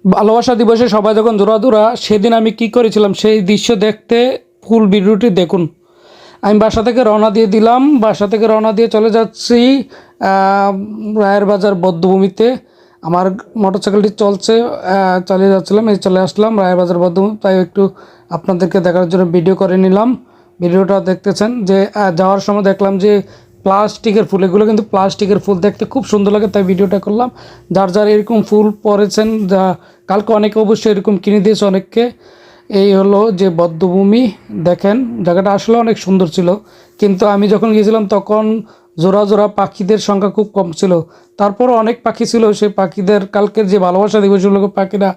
ভালোবাসা দিবসে সবাই যখন জোড়াজোড়া, সেদিন আমি কি করেছিলাম সেই দৃশ্য দেখতে ফুল ভিডিওটি দেখুন। আমি বাসা থেকে রওনা দিয়ে দিলাম, বাসা থেকে রওনা দিয়ে চলে যাচ্ছি রায়ের বাজার বধ্যভূমিতে। আমার মোটরসাইকেলটি চলছে, চালিয়ে যাচ্ছিলাম, এই চলে আসলাম রায়ের বাজার বধ্যভূমি। তাই একটু আপনাদেরকে দেখার জন্য ভিডিও করে নিলাম। ভিডিওটা দেখতেছেন যে যাওয়ার সময় দেখলাম যে প্লাস্টিকের ফুল, এগুলো কিন্তু প্লাস্টিকের ফুল, দেখতে খুব সুন্দর লাগে, তাই ভিডিওটা করলাম। যার যার এরকম ফুল পরেছেন, যা কালকে অনেকে অবশ্যই এরকম কিনে দিয়েছে অনেককে। এই হলো যে বধ্যভূমি, দেখেন জায়গাটা আসলে অনেক সুন্দর ছিল। কিন্তু আমি যখন গিয়েছিলাম তখন জোড়া জোড়া পাখিদের সংখ্যা খুব কম ছিল। তারপরও অনেক পাখি ছিল, সেই পাখিদের কালকের যে ভালোবাসা দিবস উপলক্ষে পাখিরা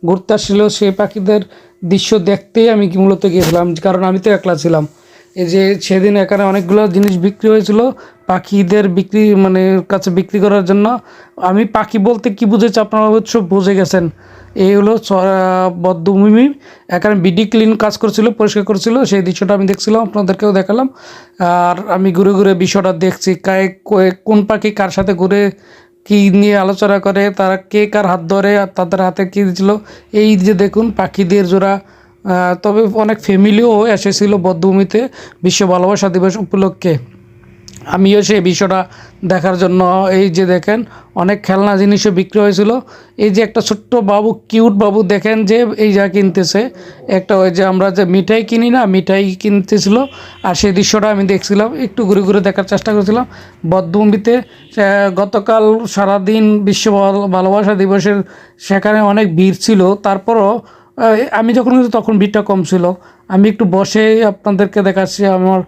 ঘুরতে আসছিল, সেই পাখিদের দৃশ্য দেখতেই আমি মূলত গিয়েছিলাম, কারণ আমি তো একলা ছিলাম। এই যে সেদিন এখানে অনেকগুলো জিনিস বিক্রি হয়েছিল পাখিদের বিক্রি মানে কাছে বিক্রি করার জন্য। আমি পাখি বলতে কি বুঝেছি আপনারা অবশ্য বুঝে গেছেন। এই হলো বধ্যভূমি। এখানে বিডি ক্লিন কাজ করছিল, পরিষ্কার করছিল, সেই দৃশ্যটা আমি দেখছিলাম, আপনাদেরকেও দেখালাম। আর আমি ঘুরে ঘুরে বিষয়টা দেখছি, কোন পাখি কার সাথে ঘুরে কী নিয়ে আলোচনা করে, তারা কে কার হাত ধরে, আর তাদের হাতে কী দিয়েছিল। এই যে দেখুন পাখিদের জোড়া। তবে অনেক ফ্যামিলিও এসেছিল বধ্যভূমিতে বিশ্ব ভালোবাসা দিবস উপলক্ষে। আমিও সেই বিষয়টা দেখার জন্য, এই যে দেখেন অনেক খেলনা জিনিসও বিক্রি হয়েছিল। এই যে একটা ছোট্ট বাবু, কিউট বাবু, দেখেন যে এই যা কিনতেছে, একটা ওই যে আমরা যে মিঠাই কিনি না, মিঠাই কিনতেছিল। আর সেই দৃশ্যটা আমি দেখছিলাম, একটু ঘুরে ঘুরে দেখার চেষ্টা করছিলাম বধ্যভূমিতে। গতকাল সারাদিন বিশ্ব ভালোবাসা দিবসের সেখানে অনেক ভিড় ছিল। তারপরও আমি যখন গেছি তখন ভিড়টা কম ছিল। আমি একটু বসে আপনাদেরকে দেখাচ্ছি আমার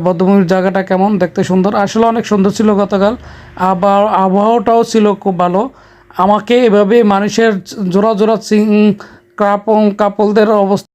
বধ্যভূমির জায়গাটা কেমন, দেখতে সুন্দর, আসলে অনেক সুন্দর ছিল গতকাল। আবার আবহাওয়াটাও ছিল খুব ভালো। আমাকে এভাবে মানুষের জোড়া জোড়া কাপলদের অবস্থা